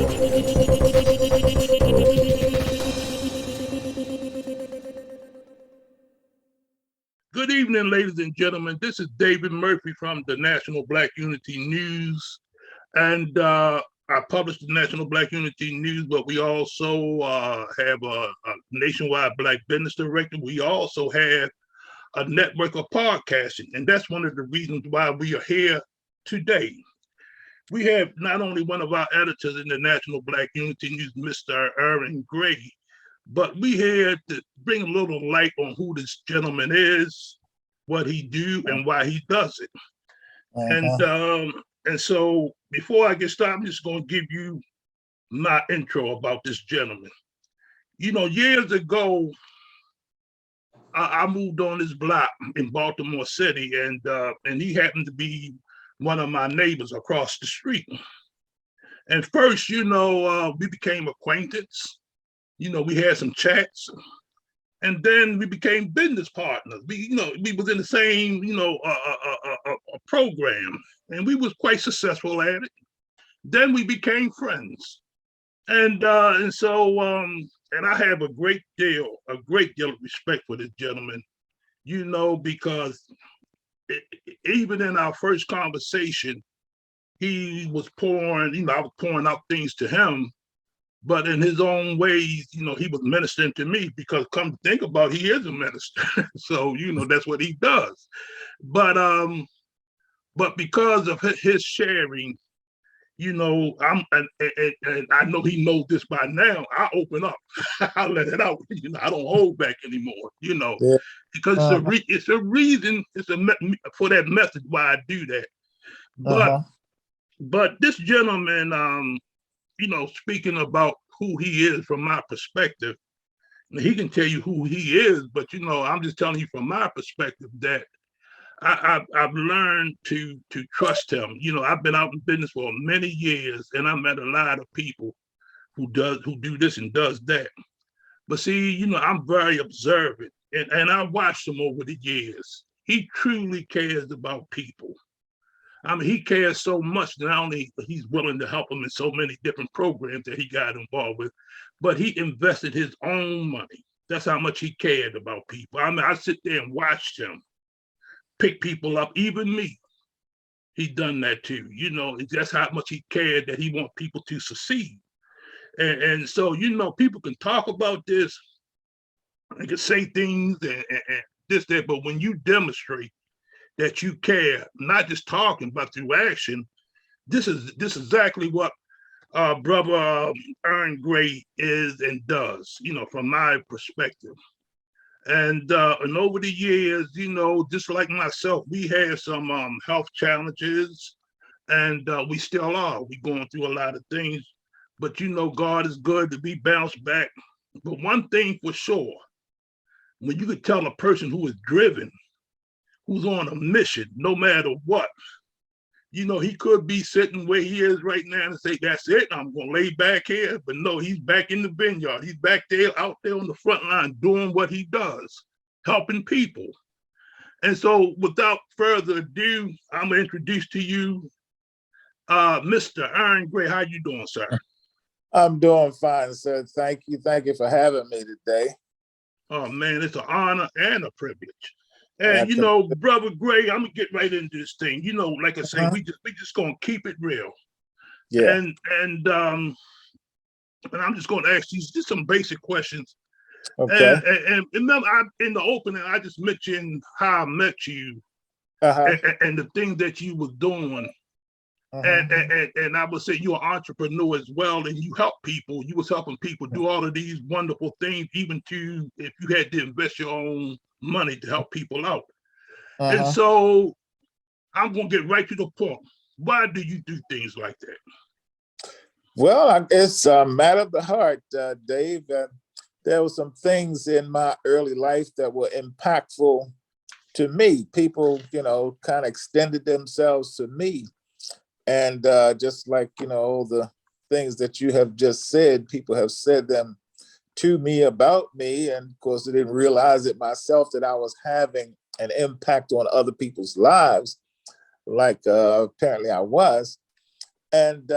Good evening, ladies and gentlemen. This is David Murphy from the National Black Unity News. And I publish the National Black Unity News, but we also have a nationwide Black business director. We also have a network of podcasting. And that's one of the reasons why we are here today. We have not only one of our editors in the National Black Unity News, Mr. Aaron Gray, but we here to bring a little light on who this gentleman is, what he do, and why he does it. And so before I get started, I'm just going to give you my intro about this gentleman. You know, years ago, I moved on this block in Baltimore City, and he happened to be one of my neighbors across the street. And first, you know, we became acquaintance. You know, we had some chats, and then we became business partners. We was in the same, program, and we was quite successful at it. Then we became friends, and I have a great deal of respect for this gentleman, you know, because even in our first conversation, he was pouring, I was pouring out things to him. But in his own ways, you know, he was ministering to me because come to think about it, he is a minister. So, you know, that's what he does. But because of his sharing, you know, and I know he knows this by now, I open up. I let it out. You know, I don't hold back anymore, you know, because it's a reason, for that message why I do that. But this gentleman, you know, speaking about who he is from my perspective, he can tell you who he is, but, you know, I'm just telling you from my perspective that I've learned to trust him. You know, I've been out in business for many years, and I met a lot of people who do this and does that. But see, you know, I'm very observant, and I watched him over the years. He truly cares about people. I mean, he cares so much that not only he's willing to help them in so many different programs that he got involved with, but he invested his own money. That's how much he cared about people. I mean, I sit there and watched him pick people up, even me. He done that too. You know, that's how much he cared that he want people to succeed. And so, you know, people can talk about this, and can say things and this, that, but when you demonstrate that you care, not just talking, but through action, this is exactly what brother Aaron Gray is and does, you know, from my perspective. And over the years, you know, just like myself, we had some health challenges, and we still are. We going through a lot of things, but you know, God is good to be bounced back. But one thing for sure, when you could tell a person who is driven, who's on a mission, no matter what. You know, he could be sitting where he is right now and say, that's it, I'm going to lay back here. But no, he's back in the vineyard. He's back there, out there on the front line, doing what he does, helping people. And so without further ado, I'm going to introduce to you Mr. Aaron Gray. How you doing, sir? I'm doing fine, sir. Thank you. Thank you for having me today. Oh, man, it's an honor and a privilege. And you know, brother Gray, I'm gonna get right into this thing. You know, like I say, we just gonna keep it real. Yeah. And I'm just gonna ask you just some basic questions. Okay. And remember, in the opening, I just mentioned how I met you, and the things that you was doing. And I would say you're an entrepreneur as well, and you help people. You was helping people do all of these wonderful things, even to if you had to invest your own money to help people out. And so I'm going to get right to the point. Why do you do things like that? Well, it's a matter of the heart, Dave. There were some things in my early life that were impactful to me. People, you know, kind of extended themselves to me. And just like, you know, the things that you have just said, people have said them to me about me. And of course, I didn't realize it myself that I was having an impact on other people's lives, like apparently I was. And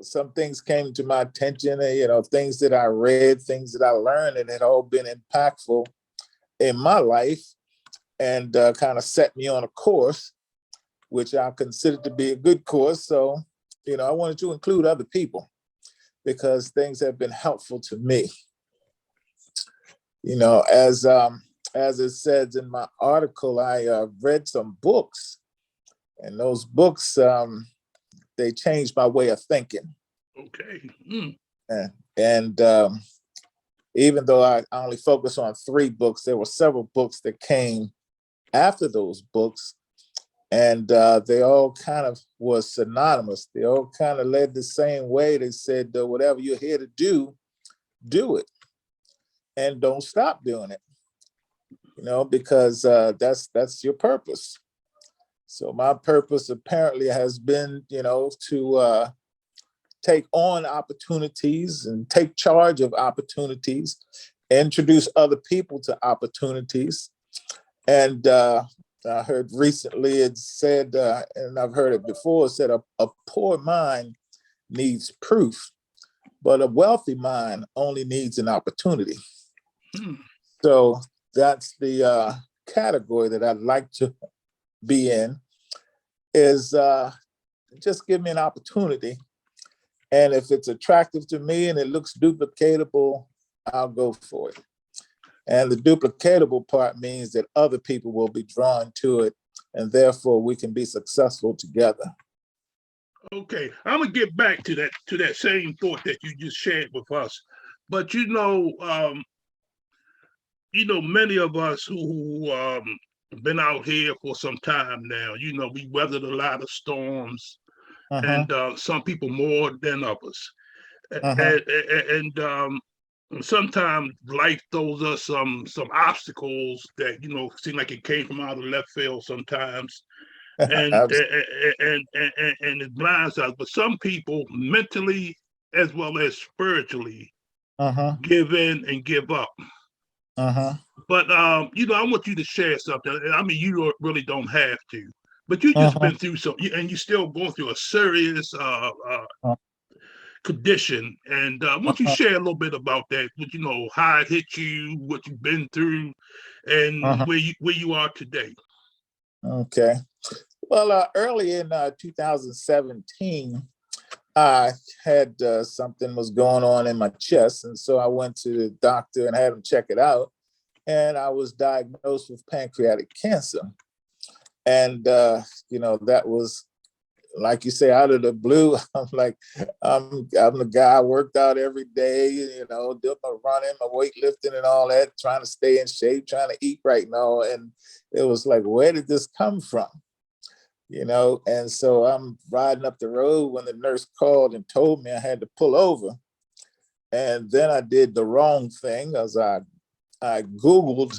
some things came to my attention, and, things that I read, things that I learned, and it all been impactful in my life, and kind of set me on a course, which I consider to be a good course. So, I wanted to include other people because things have been helpful to me. As it says in my article, I read some books, and those books, they changed my way of thinking. Okay. And even though I only focus on 3 books, there were several books that came after those books, and they all kind of was synonymous. They all kind of led the same way. They said, whatever you're here to do it, and don't stop doing it. Because that's your purpose. So my purpose apparently has been, to take on opportunities and take charge of opportunities, introduce other people to opportunities. And I heard recently it said, and I've heard it before, it said a poor mind needs proof, but a wealthy mind only needs an opportunity. So that's the category that I'd like to be in, is just give me an opportunity. And if it's attractive to me and it looks duplicatable, I'll go for it. And the duplicatable part means that other people will be drawn to it, and therefore we can be successful together. Okay, I'm gonna get back to that same thought that you just shared with us. But many of us who been out here for some time now, we weathered a lot of storms, and some people more than others. And sometimes life throws us some obstacles that seem like it came from out of left field sometimes, and it blinds us. But some people mentally as well as spiritually give in and give up. But I want you to share something. I mean, you really don't have to, but you just been through and you still going through a serious condition. And I want you to share a little bit about that. How it hit you, what you've been through, and where you are today. Okay. Well, early in 2017, I had something was going on in my chest. And so I went to the doctor and had him check it out. And I was diagnosed with pancreatic cancer. And, that was, like you say, out of the blue. I'm like, I'm the guy I worked out every day, did my running, my weightlifting and all that, trying to stay in shape, trying to eat right now. And it was like, where did this come from? And so I'm riding up the road when the nurse called and told me I had to pull over. And then I did the wrong thing, as I Googled.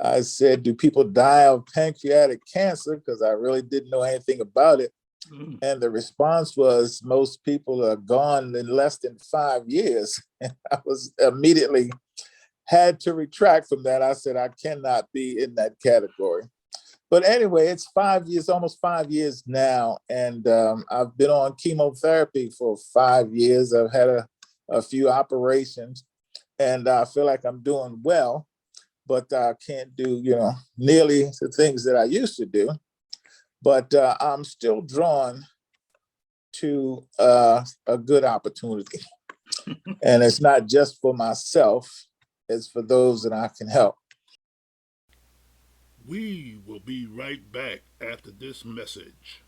I said, do people die of pancreatic cancer? Because I really didn't know anything about it. And the response was, most people are gone in less than 5 years. And I was immediately had to retract from that. I said, I cannot be in that category. But anyway, it's 5 years, almost 5 years now. And I've been on chemotherapy for 5 years. I've had a few operations, and I feel like I'm doing well, but I can't do, nearly the things that I used to do. But I'm still drawn to a good opportunity. And it's not just for myself, it's for those that I can help. We will be right back after this message.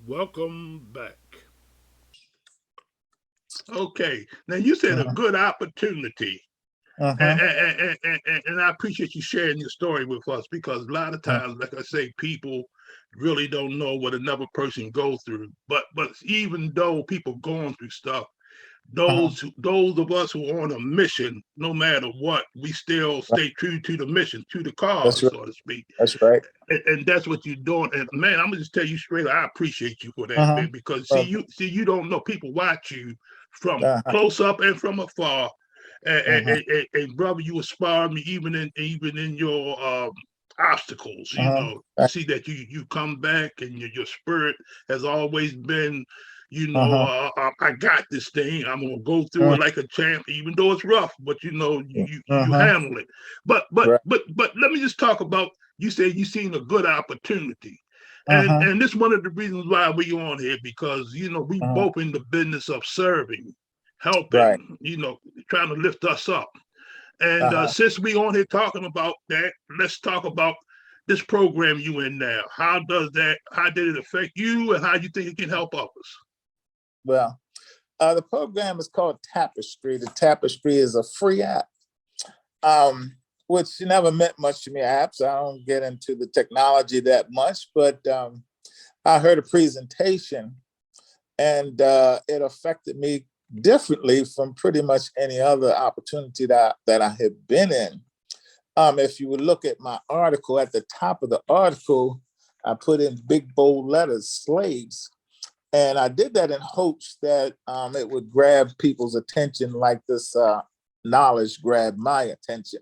Welcome back. Okay. Now you said a Mhm, good opportunity. And, mhm, and I appreciate you sharing your story with us because a lot of mhm, times, like I say, people really don't know what another person goes through. But even though people going through stuff, mhm. those of us who are on a mission, no matter what, we still Right. stay true to the mission, to the cause, That's right. so to speak. That's right. And that's what you're doing. And man, I'm gonna just tell you straight, I appreciate you for that, man, Mhm. because Okay. you don't know people watch you from Uh-huh. close up and from afar. Mhm, And brother, you inspire me even in your obstacles, mhm. to see that you come back and your spirit has always been, Mhm, I got this thing. I'm gonna go through mhm, it like a champ, even though it's rough. But you mhm. handle it. But but Right. but but let me just talk about. You said you seen a good opportunity, Mhm, and this one of the reasons why we on here because we mhm. both in the business of serving, Right. helping, trying to lift us up. And Uh-huh. since we on here talking about that, let's talk about this program you in now. How did it affect you and how you think it can help others? Well, the program is called Tapestry. The Tapestry is a free app, which never meant much to me. Apps. I don't get into the technology that much, but I heard a presentation, and it affected me differently from pretty much any other opportunity that I had been in. If you would look at my article, at the top of the article, I put in big bold letters, slaves. And I did that in hopes that it would grab people's attention like this knowledge grabbed my attention.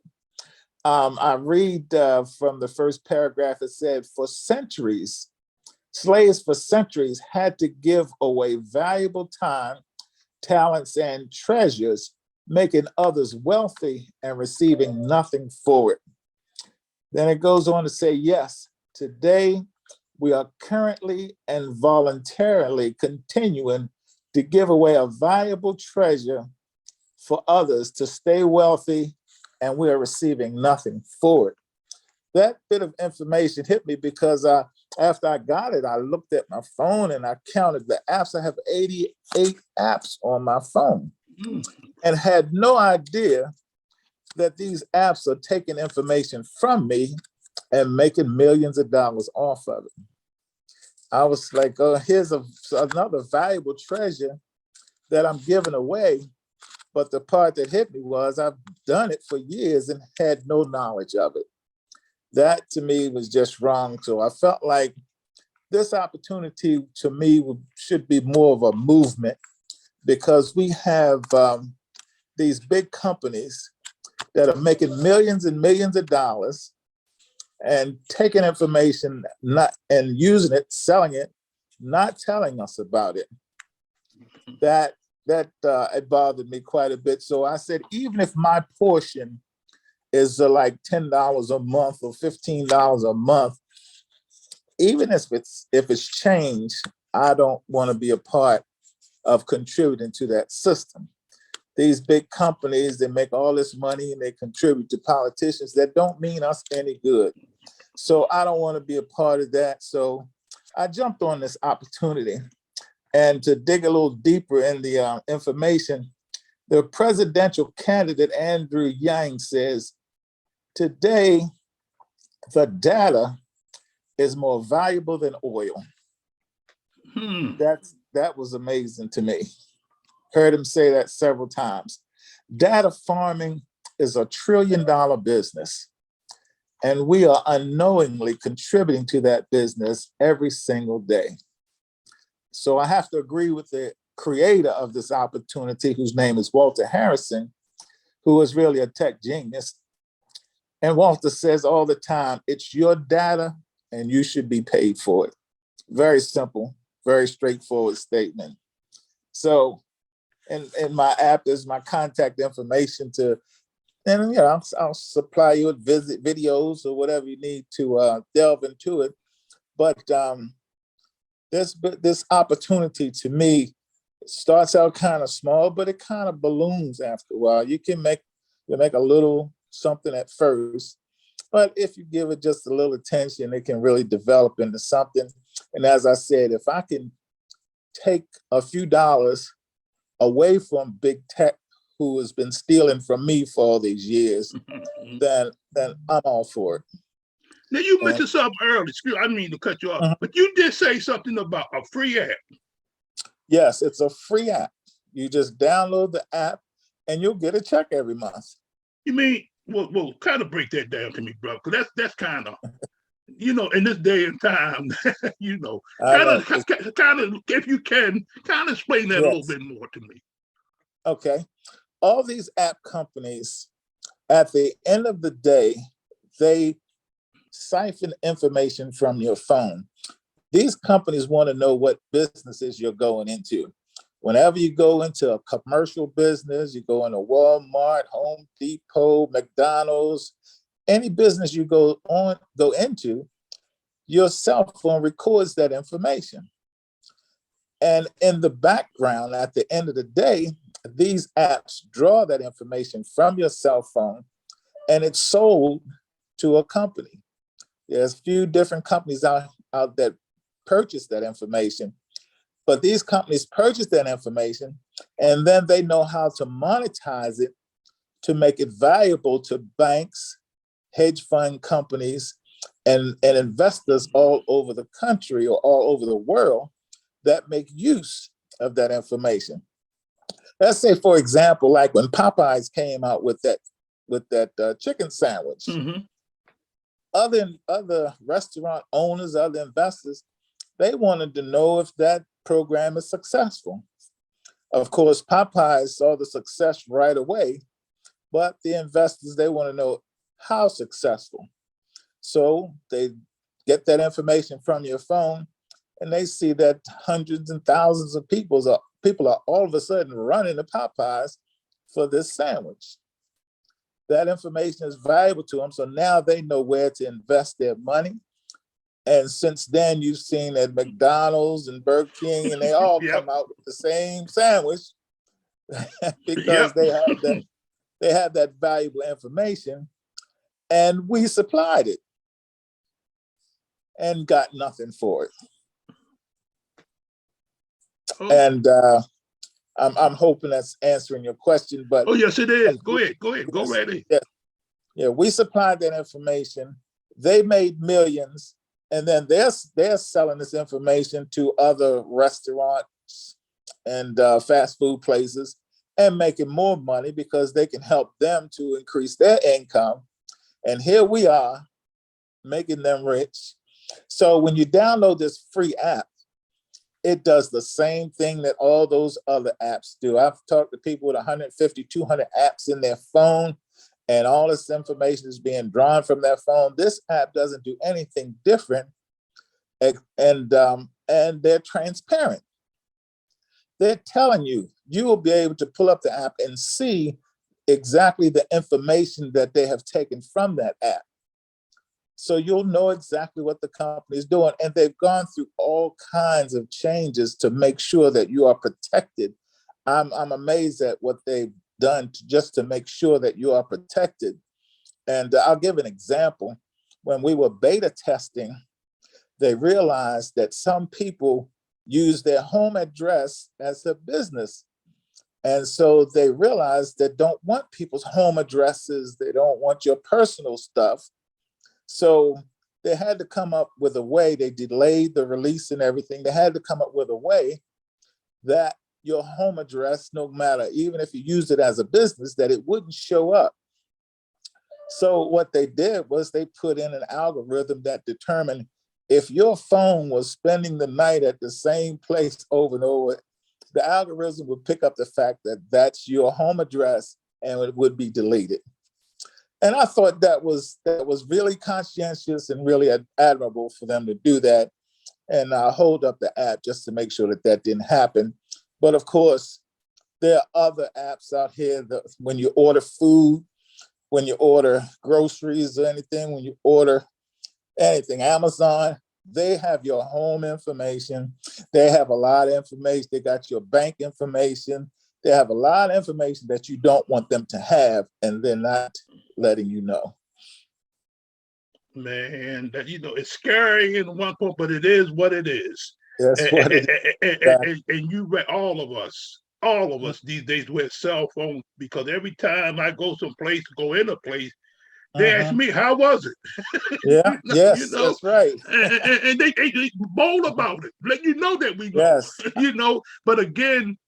I read from the first paragraph, it said, for centuries, slaves for centuries had to give away valuable time, talents, and treasures, making others wealthy and receiving nothing for it. Then it goes on to say, yes, today we are currently and voluntarily continuing to give away a valuable treasure for others to stay wealthy, and we are receiving nothing for it. That bit of information hit me because after I got it, I looked at my phone and I counted the apps. I have 88 apps on my phone Mm. and had no idea that these apps are taking information from me and making millions of dollars off of it. I was like, oh, here's another valuable treasure that I'm giving away. But the part that hit me was I've done it for years and had no knowledge of it. That to me was just wrong. So I felt like this opportunity to me should be more of a movement because we have these big companies that are making millions and millions of dollars and taking information not and using it, selling it, not telling us about it. That it bothered me quite a bit. So I said, even if my portion is like $10 a month or $15 a month, even if it's change, I don't want to be a part of contributing to that system. These big companies, they make all this money and they contribute to politicians that don't mean us any good. So I don't want to be a part of that. So I jumped on this opportunity. And to dig a little deeper in the information, the presidential candidate, Andrew Yang, says today the data is more valuable than oil. Hmm. That was amazing to me. Heard him say that several times. Data farming is $1 trillion business, and we are unknowingly contributing to that business every single day. So I have to agree with the creator of this opportunity, whose name is Walter Harrison, who is really a tech genius. And Walter says all the time, it's your data and you should be paid for it. Very simple, very straightforward statement. So in my app is my contact information to, and I'll supply you with visit videos or whatever you need to delve into it. But this opportunity to me starts out kind of small, but it kind of balloons after a while. You make a little something at first, but if you give it just a little attention, it can really develop into something. And as I said, if I can take a few dollars away from big tech, who has been stealing from me for all these years, then I'm all for it. Now you And mentioned something earlier. Excuse, I didn't mean to cut you off, Mhm. but you did say something about a free app. Yes, it's a free app. You just download the app and you'll get a check every month. You mean, well, kind of break that down to me, bro, because that's kind of, in this day and time, I kind know. of, if you can, kind of explain that a little Yes. bit more to me. Okay. All these app companies, at the end of the day, they siphon information from your phone. These companies want to know what businesses you're going into. Whenever you go into a commercial business, you go into Walmart, Home Depot, McDonald's, any business you go into, your cell phone records that information. And in the background, at the end of the day, these apps draw that information from your cell phone and it's sold to a company. There's a few different companies out that purchase that information, but these companies purchase that information and then they know how to monetize it to make it valuable to banks, hedge fund companies, and investors all over the country or all over the world that make use of that information. Let's say, for example, like when Popeyes came out with that chicken sandwich, Mm-hmm. other restaurant owners, other investors, they wanted to know if that program is successful. Of course, Popeyes saw the success right away, but the investors, they want to know how successful. So they get that information from your phone and they see that hundreds and thousands of people are all of a sudden running to Popeyes for this sandwich. That information is valuable to them. So now they know where to invest their money. And since then, you've seen that McDonald's and Burger King, and they all Yep. come out with the same sandwich because Yep. they have that valuable information, and we supplied it and got nothing for it. Oh. And I'm hoping that's answering your question. But Oh, yes, it is. Go ahead. Go right ahead. Yeah, we supplied that information. They made millions, and then they're selling this information to other restaurants and fast food places and making more money because they can help them to increase their income. And here we are making them rich. So when you download this free app, it does the same thing that all those other apps do. I've talked to people with 150, 200 apps in their phone, and all this information is being drawn from their phone. This app doesn't do anything different, and they're transparent. They're telling you, you will be able to pull up the app and see exactly the information that they have taken from that app. So you'll know exactly what the company is doing. And they've gone through all kinds of changes to make sure that you are protected. I'm amazed at what they've done just to make sure that you are protected. And I'll give an example. When we were beta testing, they realized that some people use their home address as a business. And so they realized that don't want people's home addresses. They don't want your personal stuff. So they had to come up with a way. They delayed the release and everything. They had to come up with a way that your home address, no matter, even if you used it as a business, that it wouldn't show up. So what they did was they put in an algorithm that determined if your phone was spending the night at the same place over and over, the algorithm would pick up the fact that that's your home address and it would be deleted. And I thought that was really conscientious and really admirable for them to do that. And I hold up the app just to make sure that that didn't happen. But of course, there are other apps out here that when you order food, when you order groceries or anything, when you order anything, Amazon, they have your home information. They have a lot of information. They got your bank information. They have a lot of information that you don't want them to have, and they're not letting you know. man, that it's scary in one point, but it is what it is. That's And, what it is. and you read all of us these days wear cell phones because every time I go someplace, go in a place, they ask Uh-huh. me, how was it? Yeah. You Yes, know, that's right. and they bold about it, let you know that we know, Yes. But again,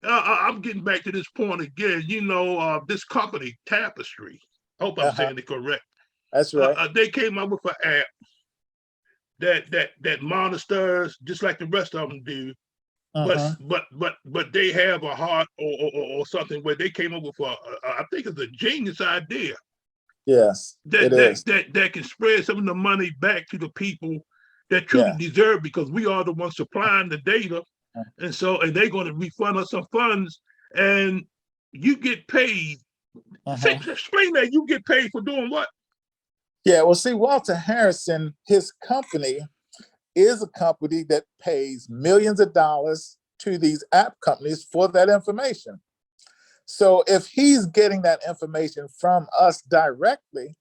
I'm getting back to this point again. This company, Tapestry, I hope I'm Uh-huh. saying it correct. That's right. They came up with an app that monitors just like the rest of them do, but Uh-huh. they have a heart or something where they came up with I think it's a genius idea Yes, it is. that can spread some of the money back to the people that truly Yeah. deserve, because we are the ones supplying the data, and they're going to refund us some funds, and you get paid. Uh-huh. Explain that. You get paid for doing what? Yeah, well, see, Walter Harrison, his company is a company that pays millions of dollars to these app companies for that information. So if he's getting that information from us directly,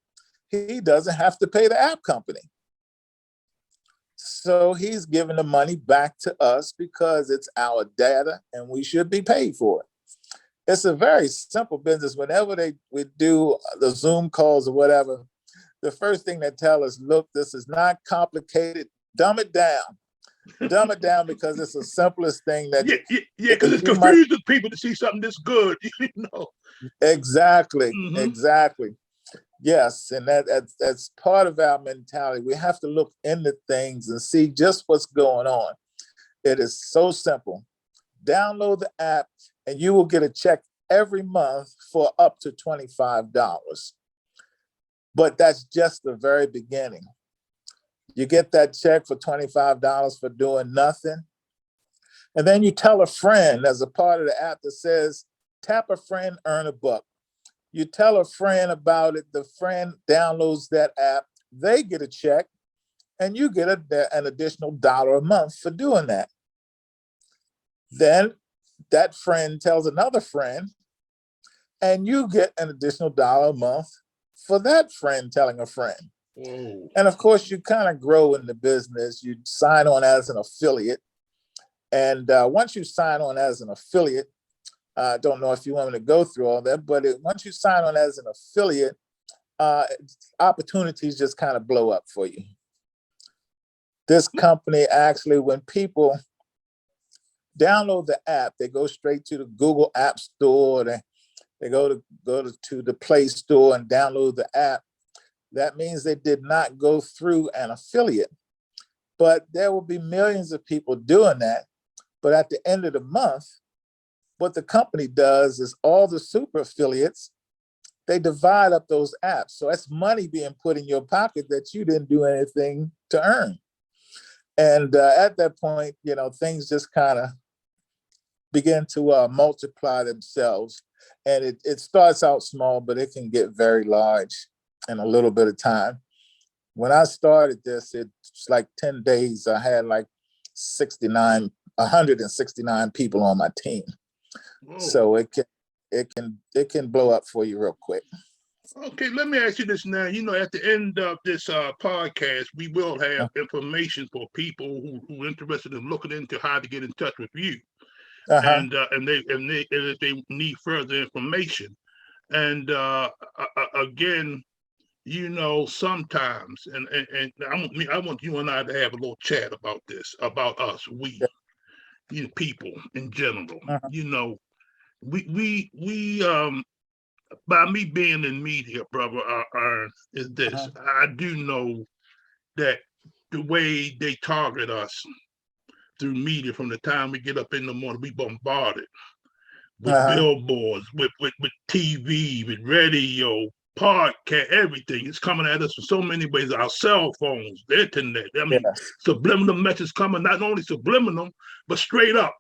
he doesn't have to pay the app company. So he's giving the money back to us because it's our data and we should be paid for it. It's a very simple business. Whenever we do the Zoom calls or whatever, the first thing they tell us, look, this is not complicated. Dumb it down. Dumb it down because it's the simplest thing that Because it's you might. confusing people to see something this good, Exactly, Mm-hmm. exactly. Yes, and that's part of our mentality. We have to look into things and see just what's going on. It is so simple. Download the app and you will get a check every month for up to $25. But that's just the very beginning. You get that check for $25 for doing nothing. And then you tell a friend as a part of the app that says, tap a friend, earn a buck. You tell a friend about it, the friend downloads that app, they get a check, and you get an additional $1 a month for doing that. Then that friend tells another friend, and you get an additional $1 a month for that friend telling a friend. Whoa. And of course, you kind of grow in the business. You sign on as an affiliate. And once you sign on as an affiliate, I don't know if you want me to go through all that, but once you sign on as an affiliate, opportunities just kind of blow up for you. This company actually, when people download the app, they go straight to the Google App Store. They go to the Play Store and download the app. That means they did not go through an affiliate. But there will be millions of people doing that. But at the end of the month, what the company does is all the super affiliates, they divide up those apps. So that's money being put in your pocket that you didn't do anything to earn. And at that point, things just kind of begin to multiply themselves. And it starts out small, but it can get very large in a little bit of time. When I started this, it's like 10 days. I had like 169 people on my team. Whoa. So it can blow up for you real quick. Okay, let me ask you this now. At the end of this podcast, we will have information for people who are interested in looking into how to get in touch with you, and if they need further information. And again, sometimes, and I want you and I to have a little chat about this, about us, people in general. We by me being in media, brother, is this. I do know that the way they target us through media, from the time we get up in the morning, we bombarded with billboards, with TV, with radio, podcast, everything. It's coming at us from so many ways. Our cell phones, the internet. I mean, subliminal messages coming, not only subliminal, but straight up.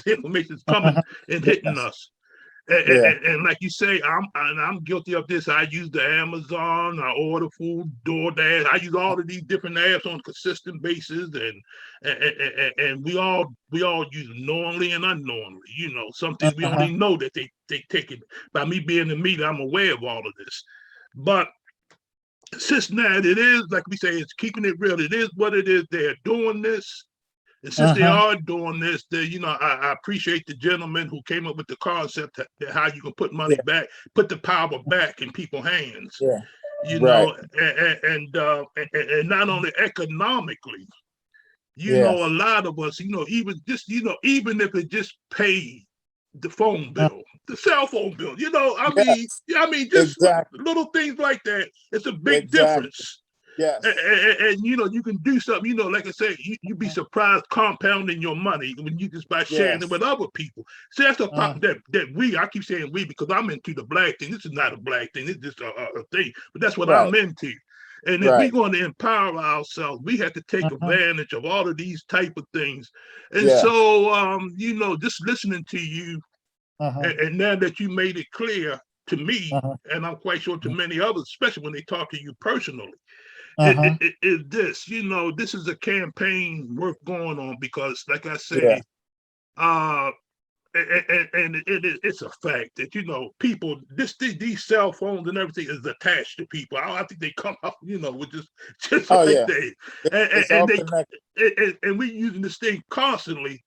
Information's coming and hitting us. And like you say, I'm guilty of this. I use the Amazon, I order food, DoorDash. I use all of these different apps on a consistent basis, and we all use it knowingly and unknowingly. Some things we only know that they take it. By me being in the media, I'm aware of all of this. But since now it is, like we say, it's keeping it real. It is what it is. They're doing this. And since they Uh-huh. are doing this, I appreciate the gentleman who came up with the concept that how you can put money Yeah. back, put the power back in people's hands. Yeah. You Right. know, and not only economically, Yeah. a lot of us, even just, even if it just paid the phone Mm. bill, the cell phone bill, Yes. just Exactly. little things like that. It's a big Exactly. difference. Yes. And you can do something, like I said, you'd be Mhm. surprised compounding your money when you just by sharing it Yes. with other people. So that's a pop Mm. I keep saying we because I'm into the black thing. This is not a black thing, it's just a thing, but that's what I'm Right. into. And if we're Right. going to empower ourselves, we have to take Mhm. advantage of all of these type of things. And Yes. so, just listening to you, Mhm. and now that you made it clear to me, Mhm. and I'm quite sure to many others, especially when they talk to you personally, Mhm. is this, this is a campaign worth going on because, like I Yeah. say, uh, and it's a fact that people these cell phones and everything is attached to people. I think they come out with just Oh like yeah. they It's and all they connected. and we using this thing constantly,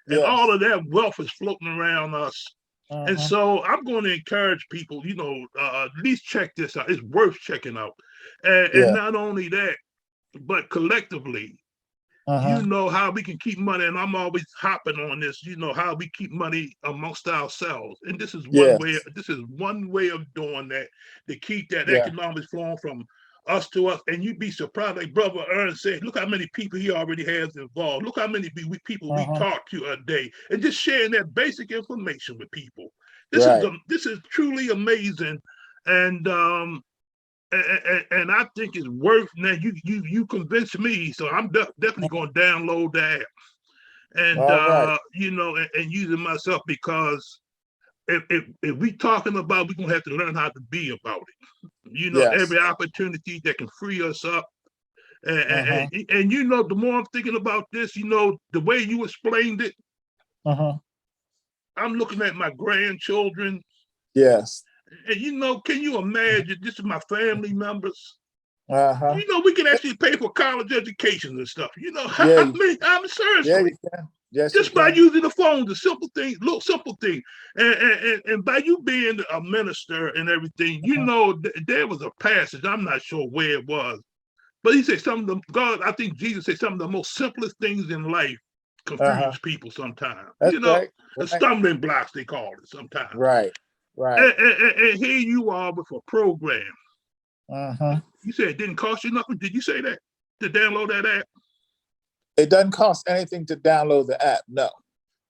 and all Yes. of that wealth is floating around us. And Mhm. so I'm going to encourage people, at least check this out. It's worth checking out, and Yeah. not only that, but collectively, Mhm. how we can keep money, and I'm always hopping on this, how we keep money amongst ourselves. And Yes. this is one way of doing that, to keep that Yeah. economics flowing from us to us. And you'd be surprised, like Brother Ernst said, look how many people he already has involved. Look how many people we Mhm. talk to a day, and just sharing that basic information with people. Right. This is truly amazing. And and I think it's worth. Now you convinced me, so I'm definitely going to download that app, and All right. and use it myself, because if we talking about, we're gonna have to learn how to be about it. Yes. Every opportunity that can free us up, Mhm. and the more I'm thinking about this, the way you explained it, Mhm. I'm looking at my grandchildren, Yes. and can you imagine? This is my family members. Uh-huh. We can actually pay for college education and stuff. Yeah. I'm Yeah, you seriously, can. Yes, you just by can. using the phone, the simple thing, little simple thing, and by you being a minister and everything, Mhm. there was a passage. I'm not sure where it was, but he said some of them. God, I think Jesus said some of the most simplest things in life Uh-huh. confuse people sometimes. That's right. The Right. stumbling blocks they call it sometimes. Right. Right. And here you are with a program. Mhm. You said it didn't cost you nothing. Did you say that to download that app? It doesn't cost anything to download the app. No.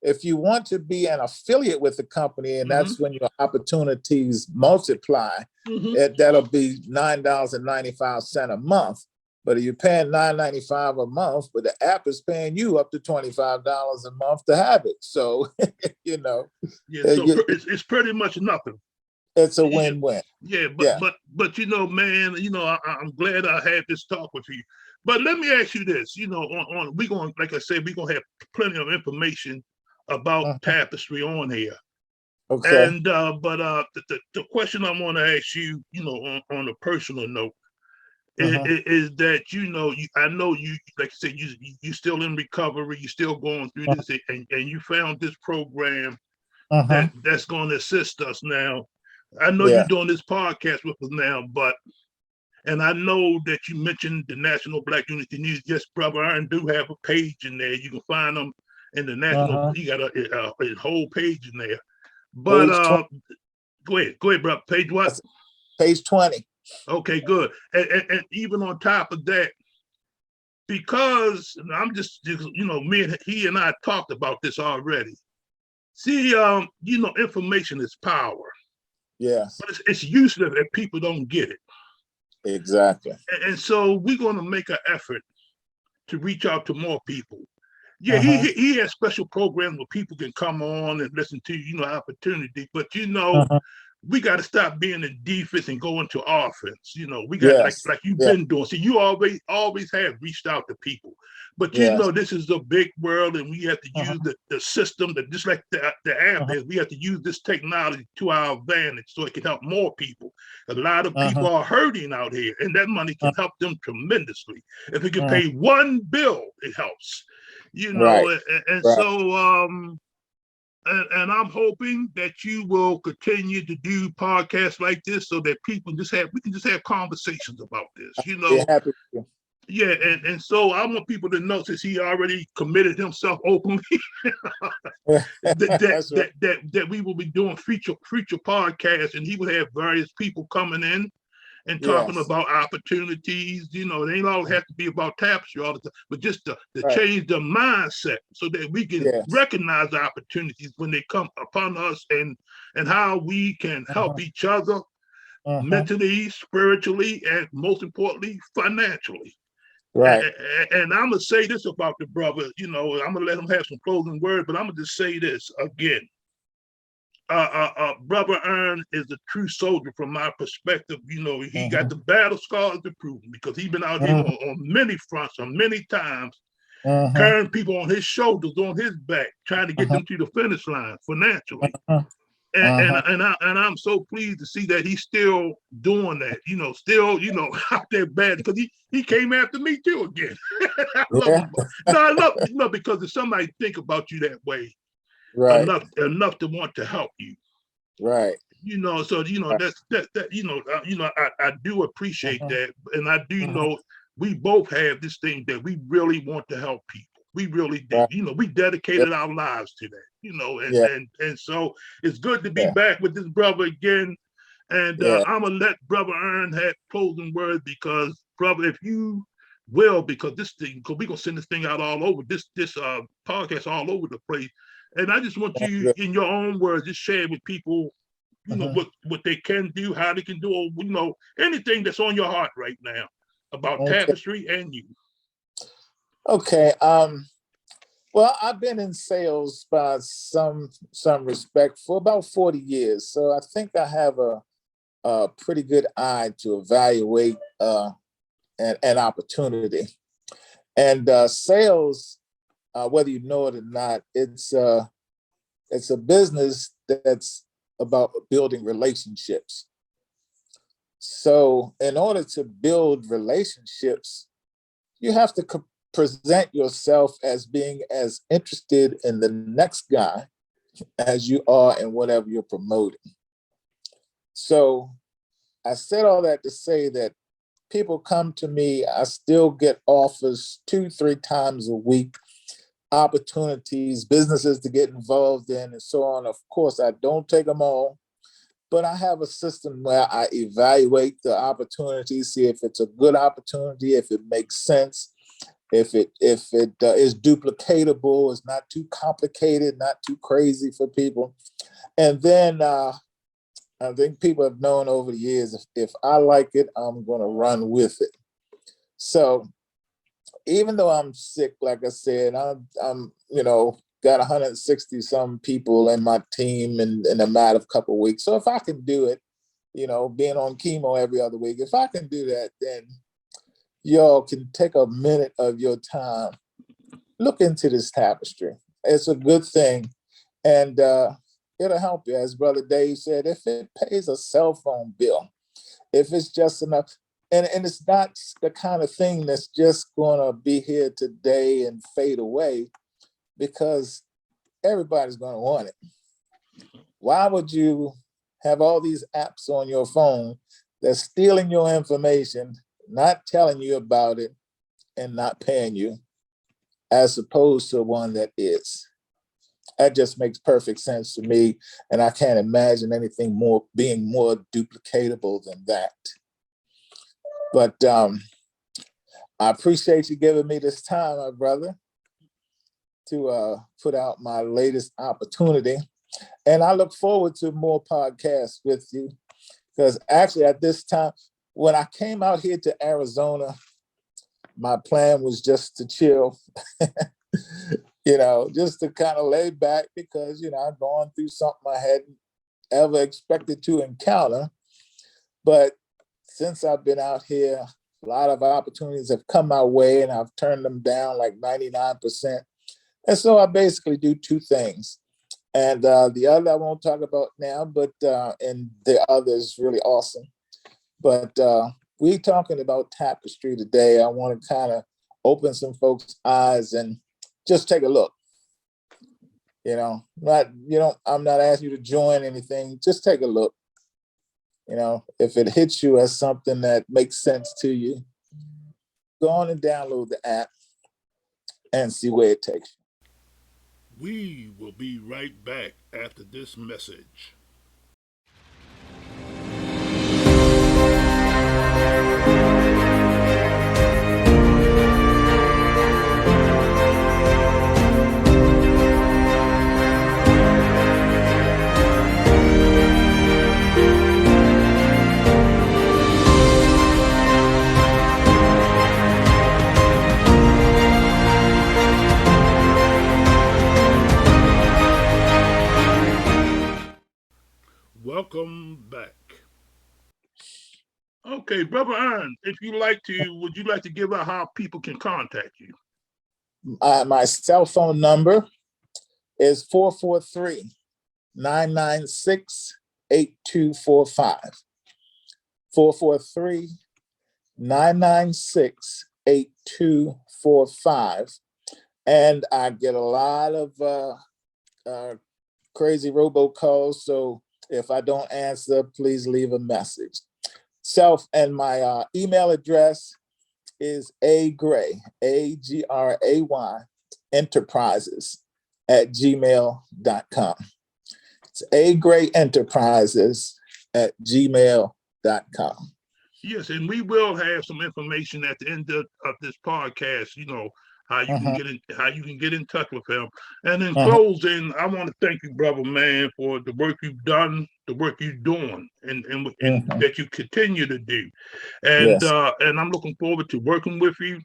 If you want to be an affiliate with the company, and Mm-hmm. that's when your opportunities multiply, Mm-hmm. that'll be $9.95 a month. But if you're paying $9.95 a month, but the app is paying you up to $25 a month to have it. So, you know, Yeah, so it, it's pretty much nothing. it's a Yeah, win-win. yeah, Yeah. but man, I'm glad I had this talk with you. But let me ask you this, on we going, like I said, we're gonna have plenty of information about Mhm. tapestry on here. Okay. And but the question I want to ask you, on a personal note, Mhm. is that I know you, like you said, you still in recovery, you still going through this, and you found this program Mhm. that's going to assist us now. I know you're Yeah. doing this podcast with us now, and I know that you mentioned the National Black Unity News. Yes, Brother Aaron do have a page in there. You can find them in the national. Mhm. He got a whole page in there. But Page 20. go ahead, brother. Page what? That's page 20. Okay, good. And even on top of that, because I'm just me and he and I talked about this already. See, information is power, Yes. but it's useless if people don't get it. Exactly. And so we're going to make an effort to reach out to more people. Yeah, Mhm. he has special programs where people can come on and listen to opportunity. But Mhm. we got to stop being in defense and go into offense. You know, we got Yes. like you've Yeah. been doing. See, you always have reached out to people, but you know Yes. this is a big world, and we have to use Uh-huh. the system that just like the app Uh-huh. is. We have to use this technology to our advantage so it can help more people. A lot of Uh-huh. people are hurting out here, and that money can Uh-huh. help them tremendously. If we can Uh-huh. pay one bill, it helps. You know, Right. and Right. so and I'm hoping that you will continue to do podcasts like this so that we can just have conversations about this, you Be know. happy to. Yeah, and so I want people to know, since he already committed himself openly, That's right. that we will be doing future podcasts, and he would have various people coming in and talking Yes. about opportunities. You know, it ain't always have to be about tapestry all the time, but just to Right. change the mindset so that we can Yes. recognize opportunities when they come upon us, and how we can help Uh-huh. each other Uh-huh. mentally, spiritually, and most importantly, financially. And, Right. and I'm gonna say this about the brother. You know, I'm gonna let him have some closing words, but I'm gonna just say this again. Brother Ern is a true soldier from my perspective. You know, he got Uh-huh. the battle scars to prove him because he's been out here Uh-huh. on many fronts, on many times, Uh-huh. carrying people on his shoulders, on his back, trying to get Uh-huh. them to the finish line financially. Uh-huh. Uh-huh. And I'm so pleased to see that he's still doing that. You know, still out there bad because he came after me too again. I love Yeah. him. No, I love because if somebody think about you that way Right. enough to want to help you, Right. you know, so Right. that I do appreciate Uh-huh. that, and I do Uh-huh. know we both have this thing that we really want to help people. We really do. Right. You know, we Yeah. dedicated our lives to that. You know, Yeah. and so it's good to be Yeah. back with this brother again. And Yeah. I'm gonna let Brother Ern have closing words because, brother, if you will, because we're gonna send this thing out all over this podcast all over the place. And I just want you, Yeah. in your own words, just share with people, Uh-huh. what they can do, how they can do, or anything that's on your heart right now about Okay. tapestry and you. Okay. Well, I've been in sales by some respect for about 40 years. So I think I have a pretty good eye to evaluate an opportunity. And sales, whether you know it or not, it's a business that's about building relationships. So in order to build relationships, you have to present yourself as being as interested in the next guy as you are in whatever you're promoting. So I said all that to say that people come to me, I still get offers 2, 3 times a week, opportunities, businesses to get involved in, and so on. Of course, I don't take them all, but I have a system where I evaluate the opportunity, see if it's a good opportunity, if it makes sense, if it is duplicatable, it's not too complicated, not too crazy for people. And then I think people have known over the years, if I like it, I'm going to run with it. So even though I'm sick, like I said, I'm got 160 some people in my team in a matter of couple of weeks. So if I can do it, being on chemo every other week, if I can do that, then y'all can take a minute of your time, look into this tapestry. It's a good thing. And it'll help you. As Brother Dave said, if it pays a cell phone bill, if it's just enough, and it's not the kind of thing that's just gonna be here today and fade away, because everybody's gonna want it. Why would you have all these apps on your phone that's stealing your information, not telling you about it, and not paying you, as opposed to one that is? That just makes perfect sense to me, and I can't imagine anything more being more duplicatable than that. But I appreciate you giving me this time, my brother, to put out my latest opportunity. And I look forward to more podcasts with you, because actually at this time, when I came out here to Arizona, my plan was just to chill, just to kind of lay back, because, I've gone through something I hadn't ever expected to encounter. But since I've been out here, a lot of opportunities have come my way and I've turned them down like 99%. And so I basically do two things. And the other I won't talk about now, but and the other is really awesome. But we talking about tapestry today. I want to kind of open some folks' eyes and just take a look. I'm not asking you to join anything. Just take a look. If it hits you as something that makes sense to you, go on and download the app and see where it takes you. We will be right back after this message. Welcome back. Okay, Brother Aaron, would you like to give out how people can contact you? My cell phone number is 443-996-8245. 443-996-8245. And I get a lot of crazy robocalls. So if I don't answer, please leave a message. And my email address is agray, AGRAY, enterprises@gmail.com. It's agrayenterprises@gmail.com. Yes, and we will have some information at the end of this podcast, how you can get in touch with him. And in closing, I want to thank you, brother man, for the work you've done, the work you're doing, and that you continue to do. And Yes. And I'm looking forward to working with you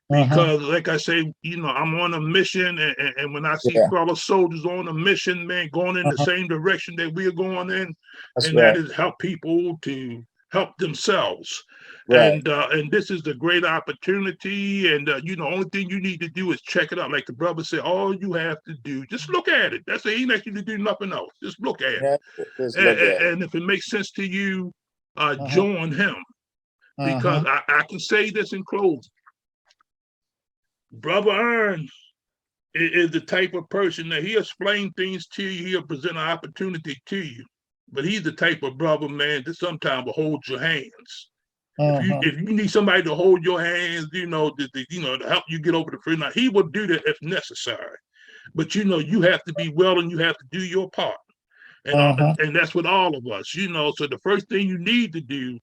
because, like I say, I'm on a mission, and when I see fellow soldiers on a mission, man, going in the same direction that we're going in, that is help people to help themselves. Right. And this is a great opportunity. And only thing you need to do is check it out. Like the brother said, all you have to do, just look at it. That's it. He ain't asked you to do nothing else. Just look at it. And if it makes sense to you, join him. Because I can say this in closing. Brother Ern is the type of person that he'll explain things to you. He'll present an opportunity to you. But he's the type of brother, man, that sometimes will hold your hands. If you need somebody to hold your hands, to help you get over the finish line, he will do that if necessary. But you have to be well and you have to do your part. And that's with all of us, So the first thing you need to do,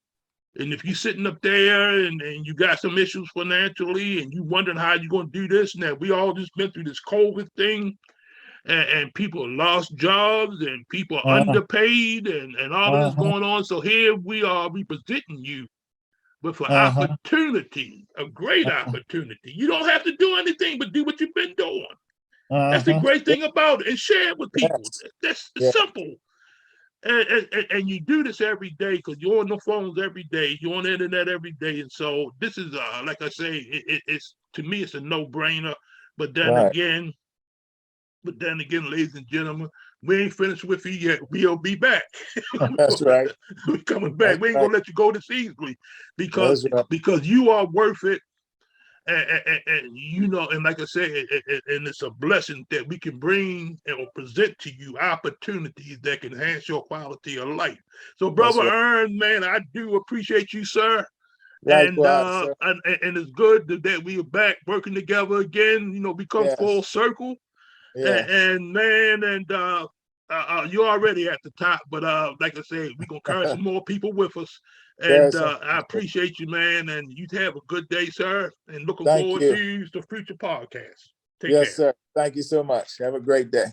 and if you're sitting up there and you got some issues financially and you wondering how you're going to do this and that, we all just been through this COVID thing. And people lost jobs and people are underpaid and all of this going on. So here we are representing you with an opportunity, a great opportunity. You don't have to do anything but do what you've been doing. That's the great thing about it. And share it with people. That's simple. And you do this every day because you're on the phones every day. You're on the internet every day. And so this is, like I say, it's to me, it's a no-brainer. But then again, ladies and gentlemen, we ain't finished with you yet. We'll be back. That's right. We're coming back. We ain't gonna let you go this easily because you are worth it. And like I said, and it's a blessing that we can bring and present to you opportunities that can enhance your quality of life. So, Brother Ern, man, I do appreciate you, sir. Likewise, and it's good that we are back working together again. We come full circle. And you're already at the top, but like I said, we're gonna carry some more people with us. And I appreciate you, man. And you have a good day, sir. And looking forward to the future podcast. Take care. Yes, sir. Thank you so much. Have a great day.